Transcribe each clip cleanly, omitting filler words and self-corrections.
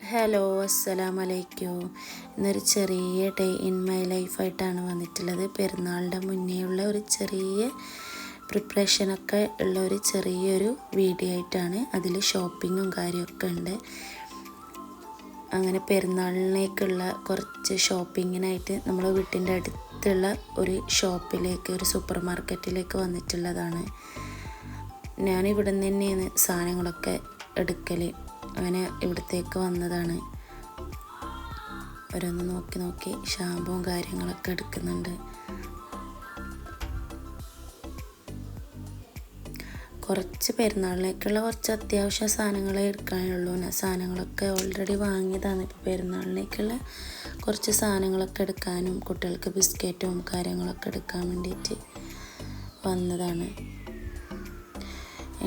Hello അസ്സലാമലൈക്കും. ഇന്നൊരു ചെറിയ ഡേ ഇൻ മൈ ലൈഫായിട്ടാണ് വന്നിട്ടുള്ളത്. പെരുന്നാളിൻ്റെ മുന്നേ ഉള്ള ഒരു ചെറിയ പ്രിപ്പറേഷനൊക്കെ ഉള്ള ഒരു ചെറിയൊരു വീഡിയോ ആയിട്ടാണ്. അതിൽ ഷോപ്പിങ്ങും കാര്യമൊക്കെ ഉണ്ട്. അങ്ങനെ പെരുന്നാളിലേക്കുള്ള കുറച്ച് ഷോപ്പിങ്ങിനായിട്ട് നമ്മൾ വീട്ടിൻ്റെ അടുത്തുള്ള ഒരു ഷോപ്പിലേക്ക്, ഒരു സൂപ്പർ മാർക്കറ്റിലേക്ക് വന്നിട്ടുള്ളതാണ്. ഞാനിവിടെ നിന്ന് തന്നെയാണ് സാധനങ്ങളൊക്കെ എടുക്കൽ. അങ്ങനെ ഇവിടത്തേക്ക് വന്നതാണ്. ഓരോന്ന് നോക്കി ഷാമ്പുവും കാര്യങ്ങളൊക്കെ എടുക്കുന്നുണ്ട്. കുറച്ച് പെരുന്നാളിലേക്കുള്ള കുറച്ച് അത്യാവശ്യ സാധനങ്ങളെ എടുക്കാനുള്ളൂ. സാധനങ്ങളൊക്കെ ഓൾറെഡി വാങ്ങിയതാണ്. ഇപ്പോൾ പെരുന്നാളിലേക്കുള്ള കുറച്ച് സാധനങ്ങളൊക്കെ എടുക്കാനും കുട്ടികൾക്ക് ബിസ്ക്കറ്റും കാര്യങ്ങളൊക്കെ എടുക്കാൻ വേണ്ടിയിട്ട് വന്നതാണ്.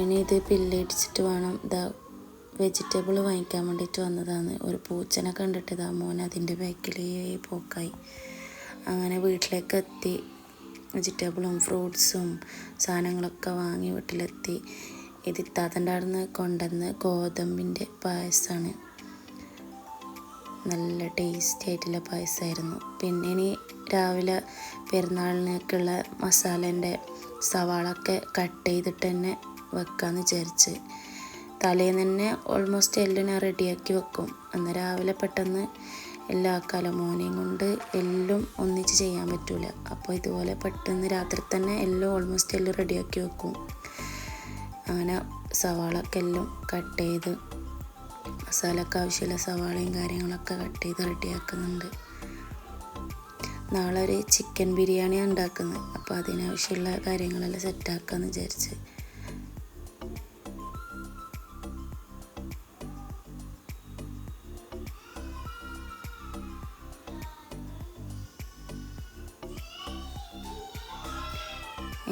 ഇനി ഇത് ബില്ലടിച്ചിട്ട് വേണം വെജിറ്റബിൾ വാങ്ങിക്കാൻ വേണ്ടിയിട്ട് വന്നതാണ്. ഒരു പൂച്ചനെ കണ്ടിട്ട് മോൻ അതിൻ്റെ ബാക്കിലേ പോക്കായി. അങ്ങനെ വീട്ടിലേക്ക് എത്തി. വെജിറ്റബിളും ഫ്രൂട്ട്സും സാധനങ്ങളൊക്കെ വാങ്ങി വീട്ടിലെത്തി. ഇത് ഇത്താത്തൻ്റെ അവിടുന്ന് കൊണ്ടുവന്ന് ഗോതമ്പിൻ്റെ പായസമാണ്. നല്ല ടേസ്റ്റി ആയിട്ടുള്ള പായസമായിരുന്നു. പിന്നെ ഇനി രാവിലെ പെരുന്നാളിനേക്കുള്ള മസാലേൻ്റെ സവാളൊക്കെ കട്ട് ചെയ്തിട്ട് തന്നെ വെക്കാമെന്ന് വിചാരിച്ച്. തലേന്ന് തന്നെ ഓൾമോസ്റ്റ് എല്ലാം ഞാൻ റെഡിയാക്കി വെക്കും. അന്ന് രാവിലെ പെട്ടെന്ന് എല്ലാ ആക്കാലോ. മോനെയും കൊണ്ട് എല്ലാം ഒന്നിച്ച് ചെയ്യാൻ പറ്റില്ല. അപ്പോൾ ഇതുപോലെ പെട്ടെന്ന് രാത്രി തന്നെ ഓൾമോസ്റ്റ് എല്ലാം റെഡിയാക്കി വെക്കും. അങ്ങനെ സവാളൊക്കെ എല്ലാം കട്ട് ചെയ്ത്, മസാലയ്ക്ക് ആവശ്യമുള്ള സവാളയും കാര്യങ്ങളൊക്കെ കട്ട് ചെയ്ത് റെഡിയാക്കുന്നുണ്ട്. നാളെ ഒരു ചിക്കൻ ബിരിയാണിയാണ് ഉണ്ടാക്കുന്നത്. അപ്പോൾ അതിനാവശ്യമുള്ള കാര്യങ്ങളെല്ലാം സെറ്റാക്കാമെന്ന് വിചാരിച്ച്.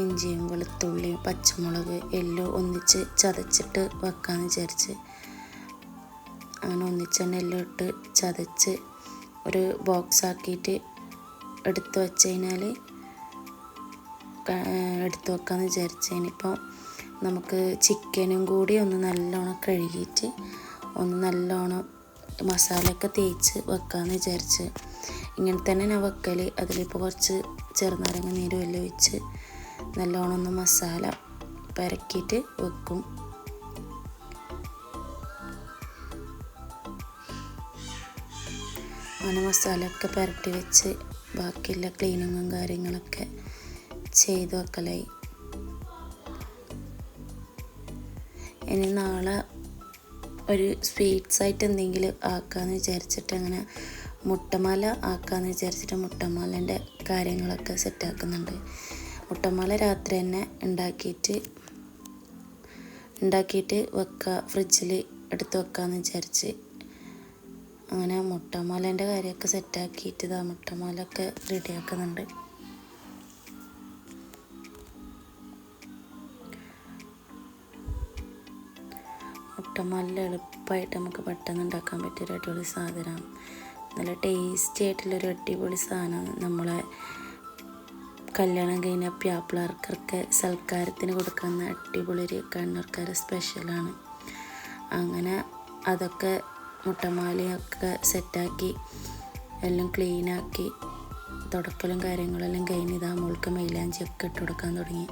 ഇഞ്ചിയും വെളുത്തുള്ളിയും പച്ചമുളക് എല്ലാം ഒന്നിച്ച് ചതച്ചിട്ട് വെക്കാമെന്ന് വിചാരിച്ച്. അങ്ങനെ ഒന്നിച്ച് തന്നെ എല്ലാം ഇട്ട് ചതച്ച് ഒരു ബോക്സ് ആക്കിയിട്ട് എടുത്ത് വെച്ച് കഴിഞ്ഞാൽ എടുത്ത് വെക്കാമെന്ന് വിചാരിച്ച്. ഇനിയിപ്പോൾ നമുക്ക് ചിക്കനും കൂടി ഒന്ന് നല്ലോണം കഴുകിയിട്ട് ഒന്ന് നല്ലോണം മസാലയൊക്കെ തേച്ച് വെക്കാമെന്ന് വിചാരിച്ച്. ഇങ്ങനെ തന്നെ ഞാൻ വെക്കൽ. അതിലിപ്പോൾ കുറച്ച് ചെറുനാരങ്ങ നീരും എല്ലാം ഒഴിച്ച് നല്ലോണം ഒന്ന് മസാല പരക്കിയിട്ട് വെക്കും. അങ്ങനെ മസാലയൊക്കെ പുരട്ടി വെച്ച് ബാക്കിയുള്ള ക്ലീനിങ്ങും കാര്യങ്ങളൊക്കെ ചെയ്ത് വെക്കലായി. ഇനി നാളെ ഒരു സ്വീറ്റ്സായിട്ട് എന്തെങ്കിലും ആക്കാമെന്ന് വിചാരിച്ചിട്ട് അങ്ങനെ മുട്ടമാല ആക്കാമെന്ന് വിചാരിച്ചിട്ട് മുട്ടമാലേൻ്റെ കാര്യങ്ങളൊക്കെ സെറ്റാക്കുന്നുണ്ട്. മുട്ടമാല രാത്രി തന്നെ ഉണ്ടാക്കിയിട്ട് വെക്കുക, ഫ്രിഡ്ജിൽ എടുത്ത് വെക്കാമെന്ന് വിചാരിച്ച്. അങ്ങനെ മുട്ടമാലേൻ്റെ കാര്യമൊക്കെ സെറ്റാക്കിയിട്ട് മുട്ടമാലൊക്കെ റെഡിയാക്കുന്നുണ്ട്. മുട്ടമാല എളുപ്പമായിട്ട് നമുക്ക് പെട്ടെന്ന് ഉണ്ടാക്കാൻ പറ്റിയൊരു അടിപൊളി സാധനമാണ്. നല്ല ടേസ്റ്റി ആയിട്ടുള്ളൊരു അടിപൊളി സാധനമാണ്. നമ്മളെ കല്യാണം കഴിഞ്ഞ പ്യാപ്പിളാർക്കൊക്കെ സൽക്കാരത്തിന് കൊടുക്കുന്ന അടിപൊളി ഒരു കണ്ണൂർക്കാർ സ്പെഷ്യലാണ്. അങ്ങനെ അതൊക്കെ മുട്ടമാലയൊക്കെ സെറ്റാക്കി എല്ലാം ക്ലീനാക്കി തുടക്കലും കാര്യങ്ങളെല്ലാം കഴിഞ്ഞ് മോൾക്ക് മൈലാഞ്ചിയൊക്കെ ഇട്ട് കൊടുക്കാൻ തുടങ്ങി.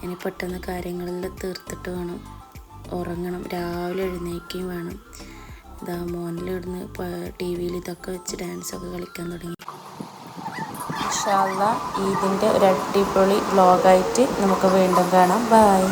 ഇനി പെട്ടെന്ന് കാര്യങ്ങളെല്ലാം തീർത്തിട്ട് വേണം ഉറങ്ങണം. രാവിലെ എഴുന്നേൽക്കുകയും വേണം. മോനിലിടുന്ന് TV ഇതൊക്കെ വെച്ച് ഡാൻസൊക്കെ കളിക്കാൻ തുടങ്ങി. ഇൻഷാ അല്ലാഹ് ഇതിൻ്റെ ഒരു അടിപൊളി വ്ലോഗായിട്ട് നമുക്ക് വീണ്ടും കാണാം. ബൈ.